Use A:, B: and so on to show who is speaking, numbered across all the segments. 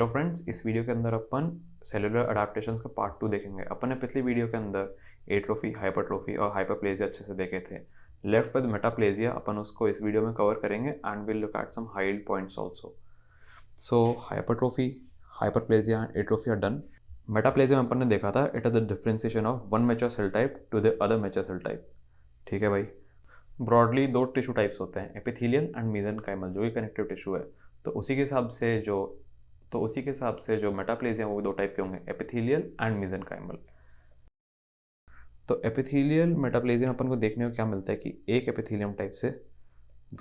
A: Hello friends, इस video के अंदर अपन सेलुलर अडेप्टेशंस का पार्ट 2 देखेंगे। अपन ने पिछली वीडियो के अंदर एट्रोफी, हाइपरट्रोफी और हाइपरप्लेजिया अच्छे से देखे थे। लेफ्ट विद मेटाप्लेजिया अपन उसको इस वीडियो में कवर करेंगे and will look at some highlight points also. So hypertrophy, hyperplasia and atrophy are done. Metaplasia में अपन ने देखा था it is the differentiation of one mature cell type to the other mature cell type. ठीक है भाई। Broadly दो tissue types होते हैं, एपिथेलियल एंड मेसेनकाइमल, जो कि कनेक्टिव टिश्यू है। तो उसी के हिसाब से जो मेटाप्लेजिया है वो दो टाइप के होंगे, एपिथेलियल एंड मेसेनकाइमल। तो एपिथेलियल मेटाप्लेजिया में अपन को देखने को क्या मिलता है कि एक एपिथेलियम टाइप से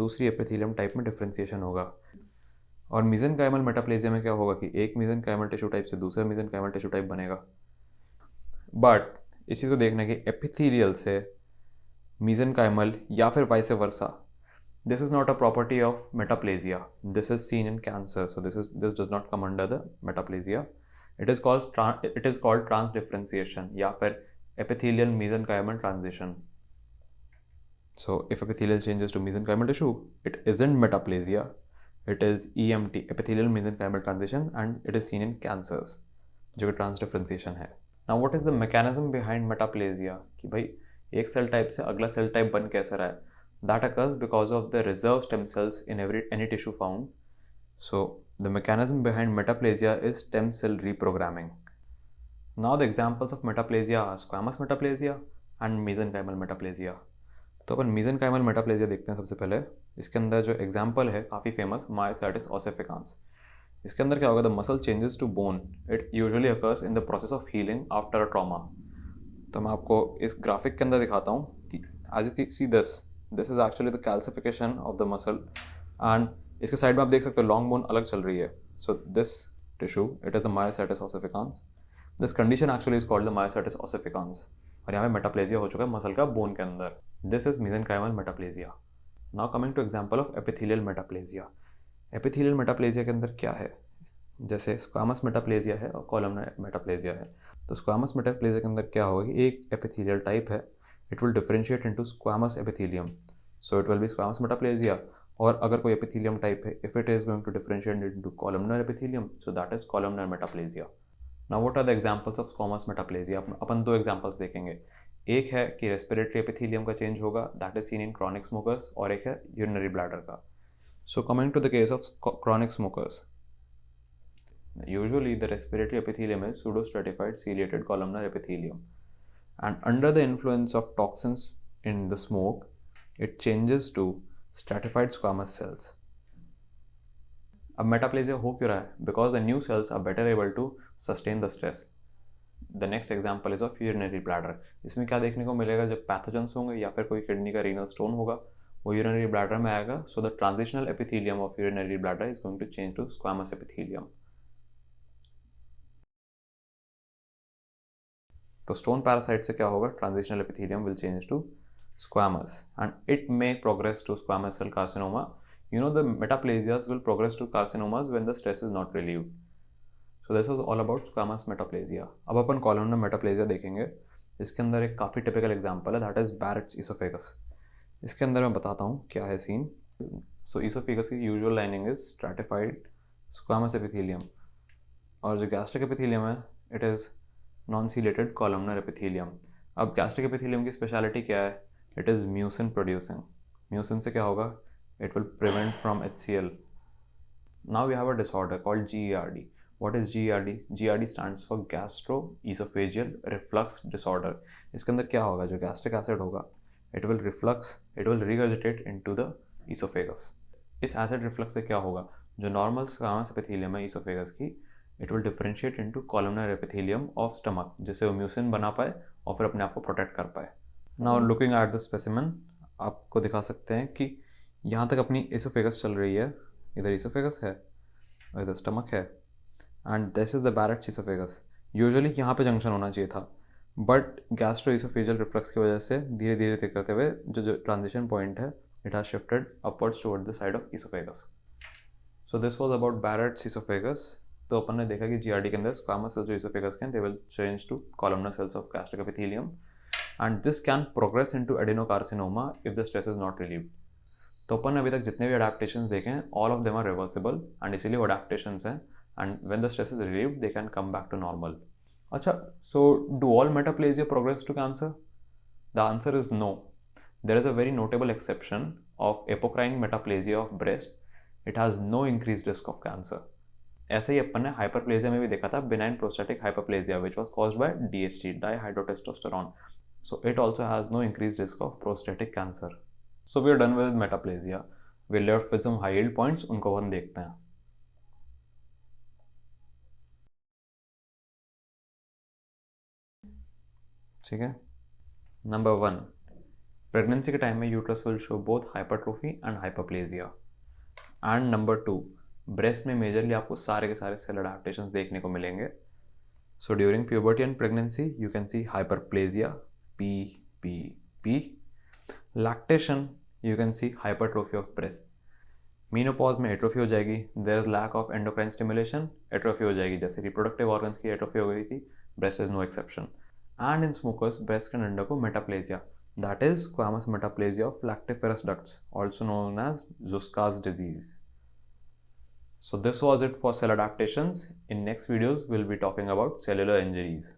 A: दूसरी एपिथेलियम टाइप में डिफरेंशिएशन होगा। और मेसेनकाइमल मेटाप्लेजिया में क्या होगा कि एक मेसेनकाइमल टिश्यू टाइप से दूसरा मेसेनकाइमल टिश्यू टाइप बनेगा। बट इस चीज़ को देखना है कि एपिथेलियल से मेसेनकाइमल या फिर vice versa, this is not a property of metaplasia. This is seen in cancer, so this does not come under the metaplasia. It is called transdifferentiation या फिर epithelial mesenchymal transition. So if epithelial changes to mesenchymal tissue, it isn't metaplasia. It is EMT, epithelial mesenchymal transition, and it is seen in cancers, जो कि transdifferentiation है. Now what is the mechanism behind metaplasia? कि भाई एक cell type से अगला cell type बन कैसा रहा है? That occurs because of the reserve stem cells in any tissue found. So the mechanism behind metaplasia is stem cell reprogramming. Now the examples of metaplasia are squamous metaplasia and mesenchymal metaplasia. तो अपन mesenchymal metaplasia देखते हैं सबसे पहले। इसके अंदर जो example है काफ़ी फेमस, myositis ossificans. इसके अंदर क्या होगा? The muscle changes to bone. It usually occurs in the process of healing after a trauma. तो मैं आपको इस ग्राफिक के अंदर दिखाता हूँ कि as you see this is actually the calcification of the muscle, and इसके साइड में आप देख सकते हो लॉन्ग बोन अलग चल रही है. So this tissue, it is the myositis ossificans. This condition actually is called the myositis ossificans. और यहाँ पे मेटाप्लेजिया हो चुका है मसल का बोन के अंदर. This is mesenchymal metaplasia. Now coming to example of epithelial metaplasia. Epithelial metaplasia के अंदर क्या है? जैसे स्क्वामस मेटाप्लेजिया है और कॉलमनर मेटाप्लेजिया है. तो स्क्वामस मेटाप्लेजिया के अंदर क्या होगा कि एक एपिथेलियल टाइप है, it will differentiate into squamous epithelium, so it will be squamous metaplasia. और अगर कोई epithelium type है, if it is going to differentiate into columnar epithelium, so that is columnar metaplasia. Now what are the examples of squamous metaplasia? अपन दो examples देखेंगे. एक है कि respiratory epithelium का change होगा, that is seen in chronic smokers, और एक है urinary bladder का. So coming to the case of chronic smokers, usually the respiratory epithelium is pseudostratified ciliated columnar epithelium. And under the influence of toxins in the smoke, it changes to stratified squamous cells. अब metaplasia हो क्यों रहा है? Because the new cells are better able to sustain the stress. The next example is of urinary bladder. इसमें क्या देखने को मिलेगा? जब पैथोजेंस होंगे या फिर कोई किडनी का रीनल स्टोन होगा, वो यूरिनरी ब्लैडर में आएगा. So the transitional epithelium of urinary bladder is going to change to squamous epithelium. तो स्टोन पैरासाइट से क्या होगा? Transitional epithelium will change to squamous and it may progress to squamous cell carcinoma. You know, the metaplasias will progress to carcinomas when the stress is not relieved. So this was all about squamous metaplasia. अब अपन columnar metaplasia देखेंगे. इसके अंदर एक काफ़ी typical example है, that is Barrett's esophagus. इसके अंदर मैं बताता हूँ क्या है सीन. So esophagus की usual lining is stratified squamous epithelium, और जो गैस्ट्रिक एपिथेलियम है it is non ciliated columnar epithelium. अब गैस्ट्रिक एपिथेलियम की स्पेशलिटी क्या है? It is mucin producing. Mucin से क्या होगा? It will prevent from HCl. Now we have a disorder called GERD. What is GERD? GERD stands for gastro oesophageal reflux disorder. इसके अंदर क्या होगा? जो गैस्ट्रिक एसिड होगा it will regurgitate into the oesophagus. इस एसिड रिफ्लक्स से क्या होगा? जो नॉर्मल स्क्वामस एपिथेलियम है ईसोफेगस की, it will differentiate into columnar epithelium of stomach, जिससे वो म्यूसिन बना पाए और फिर अपने आप को प्रोटेक्ट कर पाए. Now looking at the specimen, आपको दिखा सकते हैं कि यहाँ तक अपनी इसोफेगस चल रही है, इधर इसोफेगस है और इधर स्टमक है, and this is the Barrett's oesophagus. Usually यहाँ पे जंक्शन होना चाहिए था, बट गैस्ट्रो इसोफेजियल रिफ्लक्स की वजह से धीरे धीरे करते हुए जो ट्रांजिशन पॉइंट है it has shifted upwards toward the side of oesophagus. So this was about Barrett's oesophagus. तो अपन ने देखा कि GERD के अंदर स्क्वामस सेल्स जो इसोफेगस के हैं they will change to columnar cells of gastric epithelium, and this can progress into adenocarcinoma if the stress is not relieved. तो अपन ने अभी तक जितने भी अडेप्टेशंस देखे हैं all of them are reversible, and इसीलिए वो अडेप्टेशंस हैं and when the stress is relieved they can come back to normal. Acha, so do all metaplasia progress to cancer? The answer is no. There is a very notable exception of apocrine metaplasia of breast. It has no increased risk of cancer. ऐसे ही अपन ने hyperplasia में भी देखा था, benign prostatic hyperplasia which was caused by DHT, dihydrotestosterone. So it also has no increased risk of prostatic cancer. So we are done with metaplasia. We are left with some high yield points. उनको हम देखते हैं. ठीक है. Number 1, pregnancy के time में uterus will show both hypertrophy and hyperplasia. And number 2, breast में majorly आपको सारे के सारे सेल अडेप्टेशंस देखने को मिलेंगे. So during puberty and pregnancy you can see hyperplasia, P. Lactation you can see hypertrophy of breast. Menopause में atrophy हो जाएगी, there is lack of endocrine stimulation, atrophy हो जाएगी. जैसे रिप्रोडक्टिव ऑर्गन्स की एट्रोफी हो गई थी, breast is no exception. And in smokers breast can undergo metaplasia, that is squamous metaplasia of lactiferous ducts, also known as Zuska's disease. So this was it for cell adaptations. In next videos we'll be talking about cellular injuries.